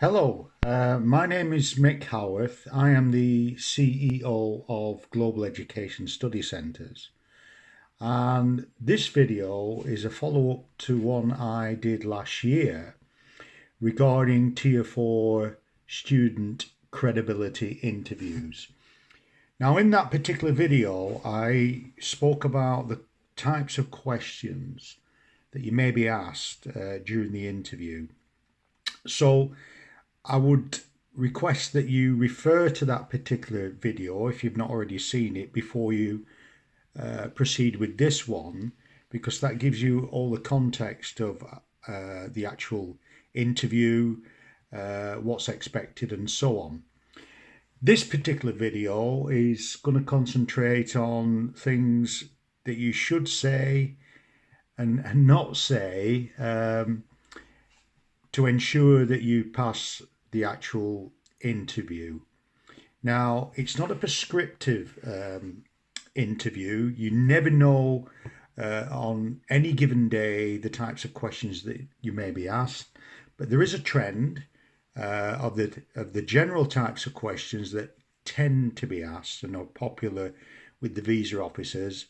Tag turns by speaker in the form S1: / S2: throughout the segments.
S1: Hello, my name is Mick Howarth. I am the CEO of Global Education Study Centres, and this video is a follow-up to one I did last year regarding Tier 4 student credibility interviews. Now, in that particular video, I spoke about the types of questions that you may be asked during the interview. So, I would request that you refer to that particular video if you've not already seen it before you proceed with this one, because that gives you all the context of the actual interview, what's expected, and so on. This particular video is going to concentrate on things that you should say and not say to ensure that you pass the actual interview. Now, it's not a prescriptive interview. You never know on any given day the types of questions that you may be asked, but there is a trend of the general types of questions that tend to be asked and are popular with the visa officers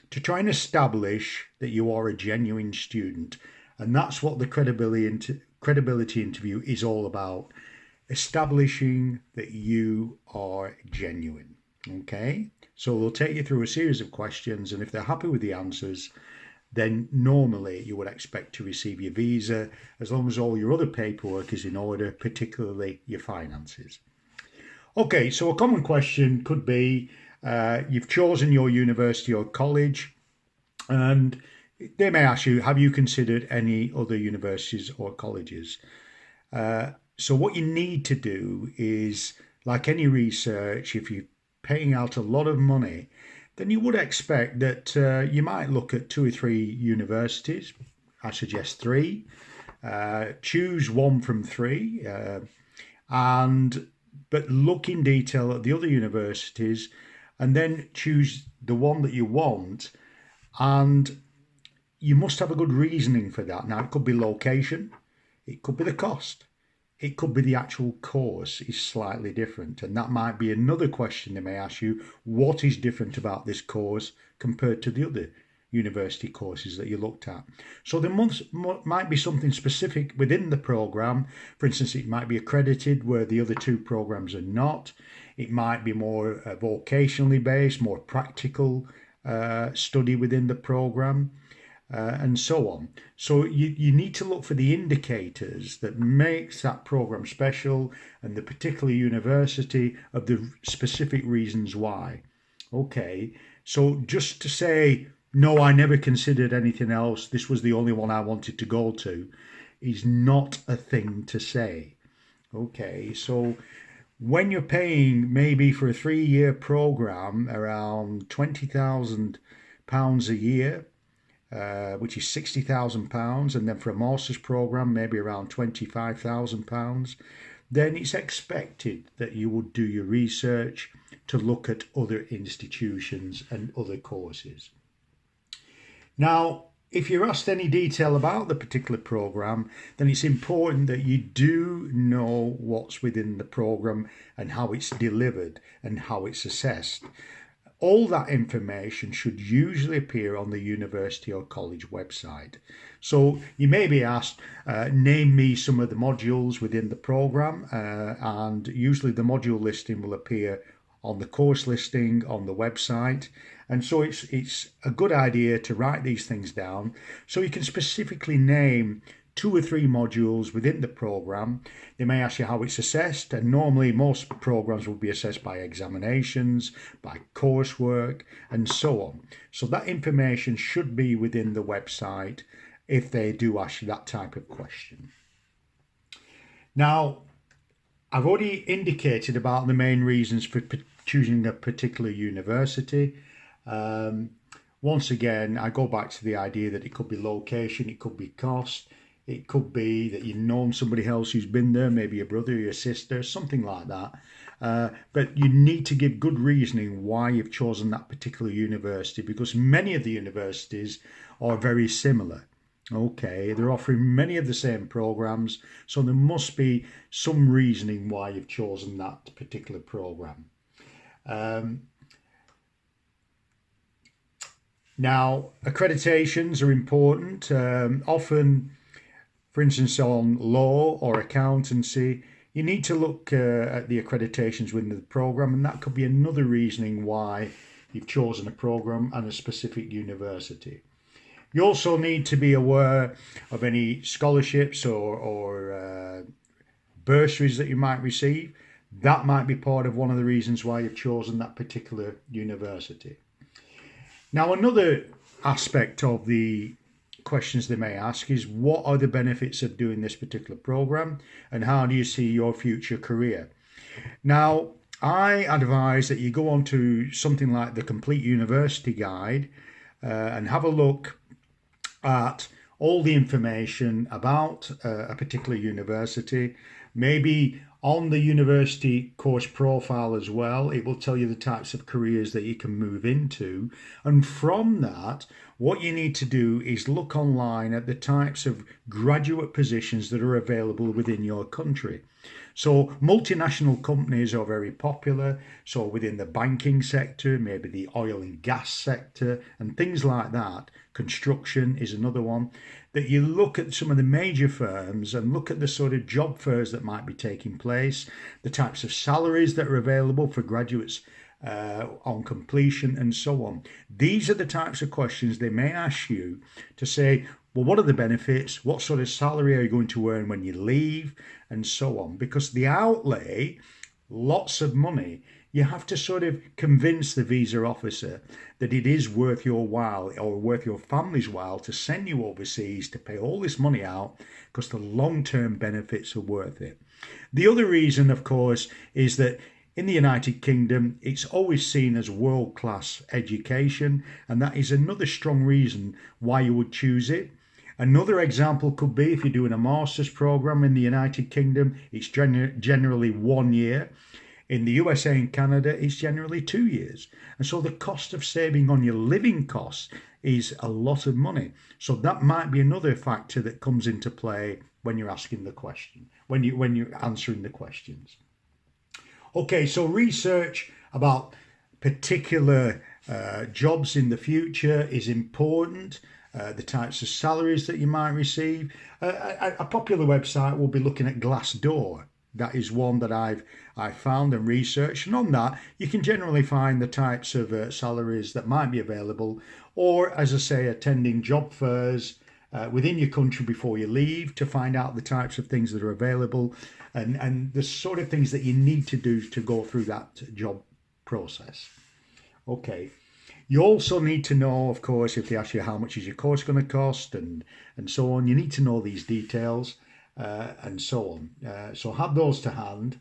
S1: to try and establish that you are a genuine student. And that's what the credibility interview is all about, establishing that you are genuine. Okay, so they'll take you through a series of questions, and if they're happy with the answers, then normally you would expect to receive your visa as long as all your other paperwork is in order, particularly your finances. Okay, so a common question could be you've chosen your university or college, and they may ask you, have you considered any other universities or colleges? So what you need to do is, like any research, if you're paying out a lot of money, then you would expect that you might look at 2 or 3 universities. I suggest 3. Choose one from 3, but look in detail at the other universities, and then choose the one that you want. And you must have a good reasoning for that. Now, it could be location, it could be the cost. It could be the actual course is slightly different, and that might be another question they may ask you. What is different about this course compared to the other university courses that you looked at? So there might be something specific within the program. For instance, it might be accredited where the other 2 programs are not. It might be more vocationally based, more practical study within the program. And so on. So you need to look for the indicators that makes that program special and the particular university of the specific reasons why. Okay, so just to say, no, I never considered anything else, this was the only one I wanted to go to, is not a thing to say. Okay, so when you're paying maybe for a 3-year program around £20,000 a year, which is £60,000, and then for a master's program, maybe around £25,000, then it's expected that you would do your research to look at other institutions and other courses. Now, if you're asked any detail about the particular program, then it's important that you do know what's within the program and how it's delivered and how it's assessed. All that information should usually appear on the university or college website. So you may be asked, name me some of the modules within the program, and usually the module listing will appear on the course listing on the website. And so it's a good idea to write these things down so you can specifically name 2 or 3 modules within the program. They may ask you how it's assessed, and normally most programs will be assessed by examinations, by coursework, and so on. So that information should be within the website if they do ask you that type of question. Now, I've already indicated about the main reasons for choosing a particular university. Once again, I go back to the idea that it could be location, it could be cost, it could be that you've known somebody else who's been there, maybe your brother or your sister, something like that. But you need to give good reasoning why you've chosen that particular university, because many of the universities are very similar. Okay, they're offering many of the same programs, so there must be some reasoning why you've chosen that particular program. Um, Now, accreditations are important. Often, for instance, on law or accountancy, you need to look at the accreditations within the program, and that could be another reasoning why you've chosen a program and a specific university. You also need to be aware of any scholarships or bursaries that you might receive. That might be part of one of the reasons why you've chosen that particular university. Now, another aspect of the questions they may ask is, what are the benefits of doing this particular program and how do you see your future career? Now, I advise that you go on to something like the Complete University Guide and have a look at all the information about a particular university, maybe on the university course profile as well. It will tell you the types of careers that you can move into. And from that, what you need to do is look online at the types of graduate positions that are available within your country. So multinational companies are very popular. So within the banking sector, maybe the oil and gas sector and things like that. Construction is another one. That you look at some of the major firms and look at the sort of job fairs that might be taking place, the types of salaries that are available for graduates on completion and so on. These are the types of questions they may ask you to say, well, what are the benefits? What sort of salary are you going to earn when you leave? And so on. Because the outlay, lots of money, you have to sort of convince the visa officer that it is worth your while or worth your family's while to send you overseas to pay all this money out because the long-term benefits are worth it. The other reason, of course, is that in the United Kingdom, it's always seen as world-class education, and that is another strong reason why you would choose it. Another example could be if you're doing a master's program in the United Kingdom, it's generally 1 year. In the USA and Canada, it's generally 2 years. And so the cost of saving on your living costs is a lot of money. So that might be another factor that comes into play when you're asking the question, when you're answering the questions. Okay, so research about particular jobs in the future is important. The types of salaries that you might receive. A popular website will be looking at Glassdoor. That is one that I've found and researched, and on that you can generally find the types of salaries that might be available, or as I say, attending job fairs within your country before you leave to find out the types of things that are available and the sort of things that you need to do to go through that job process. Okay. You also need to know, of course, if they ask you how much is your course going to cost and so on, you need to know these details and so on. So have those to hand.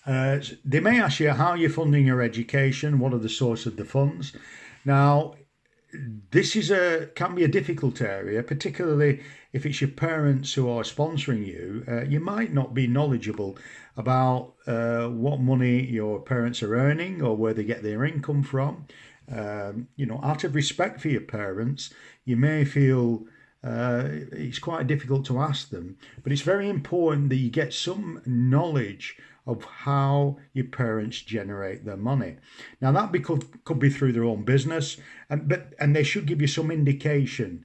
S1: They may ask you how you're funding your education, what are the source of the funds. Now, this can be a difficult area, particularly if it's your parents who are sponsoring you. You might not be knowledgeable about what money your parents are earning or where they get their income from. Out of respect for your parents, you may feel it's quite difficult to ask them, but it's very important that you get some knowledge of how your parents generate their money. Now that could be through their own business, and they should give you some indication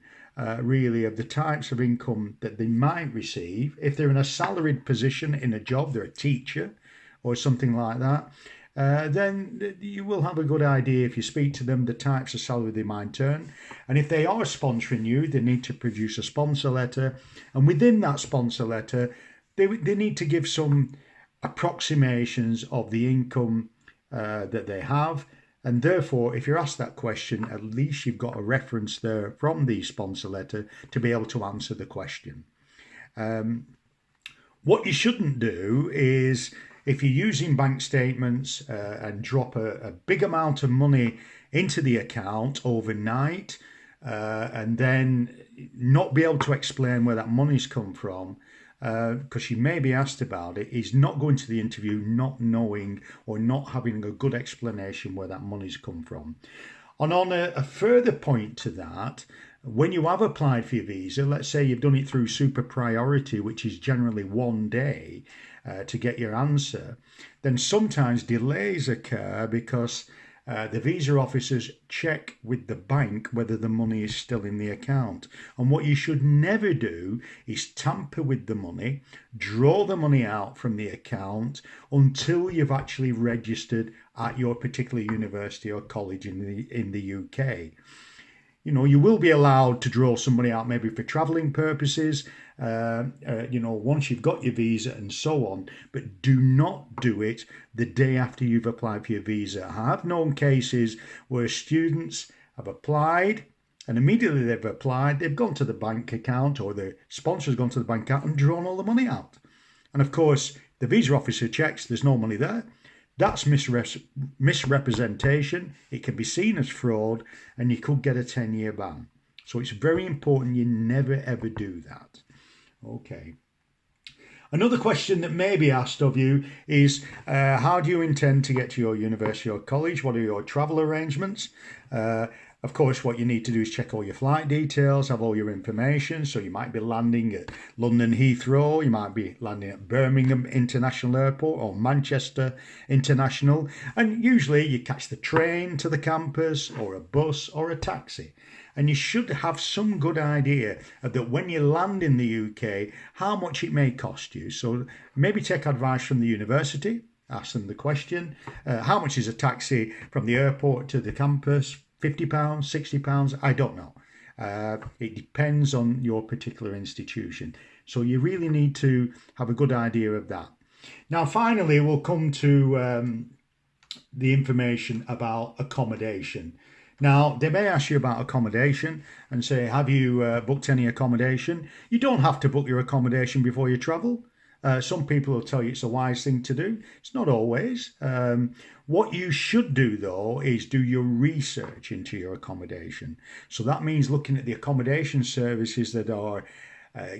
S1: really of the types of income that they might receive. If they're in a salaried position in a job, they're a teacher or something like that, then you will have a good idea if you speak to them the types of salary they might earn. And if they are sponsoring you, they need to produce a sponsor letter, and within that sponsor letter they need to give some approximations of the income that they have. And therefore, if you're asked that question, at least you've got a reference there from the sponsor letter to be able to answer the question. What you shouldn't do is, if you're using bank statements and drop a big amount of money into the account overnight and then not be able to explain where that money's come from, because you may be asked about it, is not going to the interview not knowing or not having a good explanation where that money's come from. And on a further point to that, when you have applied for your visa, let's say you've done it through super priority, which is generally 1 day to get your answer, then sometimes delays occur because the visa officers check with the bank whether the money is still in the account. And what you should never do is tamper with the money, draw the money out from the account until you've actually registered at your particular university or college in the UK. You know, you will be allowed to draw some money out maybe for travelling purposes, once you've got your visa and so on, but do not do it the day after you've applied for your visa. I have known cases where students have applied and immediately they've applied, they've gone to the bank account or the sponsor's gone to the bank account and drawn all the money out. And of course, the visa officer checks there's no money there. That's misrepresentation. It can be seen as fraud and you could get a 10-year ban. So it's very important you never ever do that. Okay. Another question that may be asked of you is how do you intend to get to your university or college? What are your travel arrangements? Of course, what you need to do is check all your flight details, have all your information. So you might be landing at London Heathrow, you might be landing at Birmingham International Airport or Manchester International. And usually you catch the train to the campus or a bus or a taxi. And you should have some good idea of that when you land in the UK, how much it may cost you. So maybe take advice from the university, ask them the question, how much is a taxi from the airport to the campus? £50, £60, I don't know. It depends on your particular institution. So you really need to have a good idea of that. Now, finally, we'll come to the information about accommodation. Now, they may ask you about accommodation and say, have you booked any accommodation? You don't have to book your accommodation before you travel. Some people will tell you it's a wise thing to do. It's not always. What you should do, though, is do your research into your accommodation. So that means looking at the accommodation services that are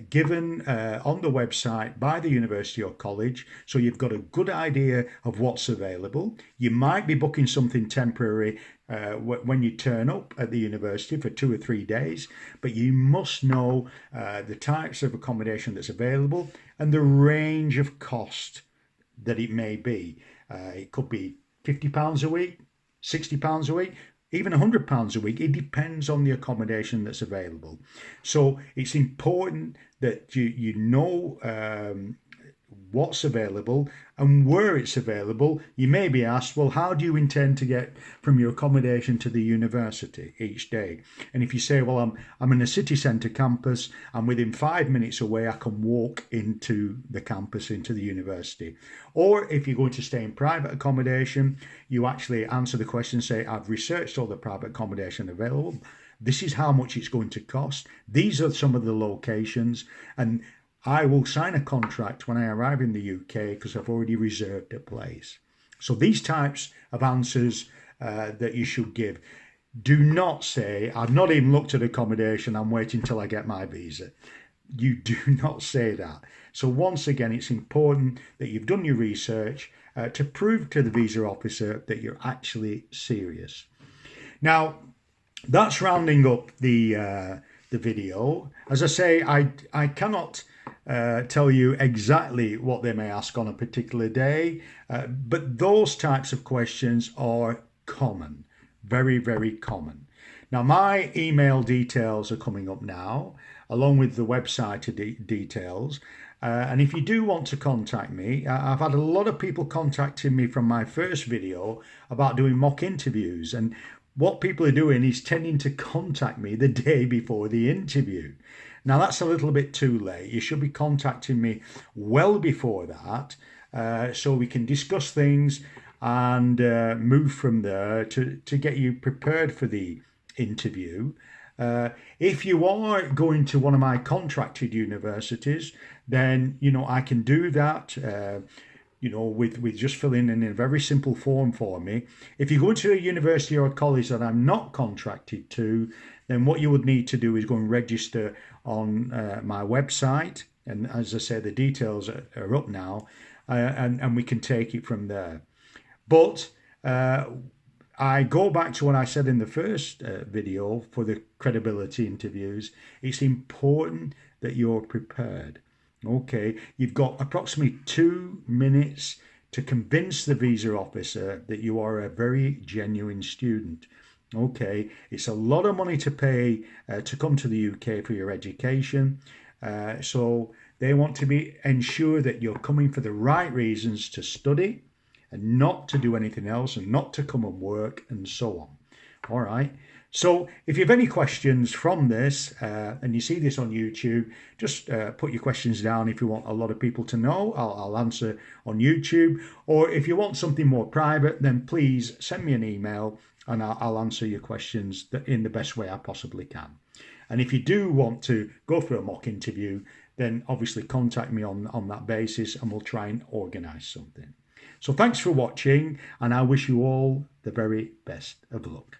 S1: given on the website by the university or college, so you've got a good idea of what's available. You might be booking something temporary when you turn up at the university for 2 or 3 days, but you must know the types of accommodation that's available and the range of cost that it may be. It could be £50 a week, £60 a week, even £100 a week. It depends on the accommodation that's available. So it's important that you know what's available and where it's available. You may be asked, well, how do you intend to get from your accommodation to the university each day? And if you say, well, I'm in a city centre campus, I'm within 5 minutes away, I can walk into the campus, into the university. Or if you're going to stay in private accommodation, you actually answer the question, say, I've researched all the private accommodation available. This is how much it's going to cost. These are some of the locations, and I will sign a contract when I arrive in the UK because I've already reserved a place. So these types of answers that you should give. Do not say, I've not even looked at accommodation, I'm waiting till I get my visa. You do not say that. So once again, it's important that you've done your research to prove to the visa officer that you're actually serious. Now, that's rounding up the video. As I say, I cannot tell you exactly what they may ask on a particular day, but those types of questions are common, very, very common. Now, my email details are coming up now, along with the website details. And if you do want to contact me, I've had a lot of people contacting me from my first video about doing mock interviews. And what people are doing is tending to contact me the day before the interview. Now, that's a little bit too late. You should be contacting me well before that so we can discuss things and move from there to get you prepared for the interview. If you are going to one of my contracted universities, then, I can do that, with just filling in a very simple form for me. If you go to a university or a college that I'm not contracted to, then what you would need to do is go and register on my website. And as I said, the details are up now, and we can take it from there. But I go back to what I said in the first video for the credibility interviews. It's important that you're prepared. Okay, you've got approximately 2 minutes to convince the visa officer that you are a very genuine student. Okay, it's a lot of money to pay to come to the UK for your education. So they want to ensure that you're coming for the right reasons to study and not to do anything else and not to come and work and so on. All right. So if you have any questions from this and you see this on YouTube, just put your questions down. If you want a lot of people to know, I'll answer on YouTube. Or if you want something more private, then please send me an email and I'll answer your questions in the best way I possibly can. And if you do want to go for a mock interview, then obviously contact me on that basis and we'll try and organise something. So thanks for watching, and I wish you all the very best of luck.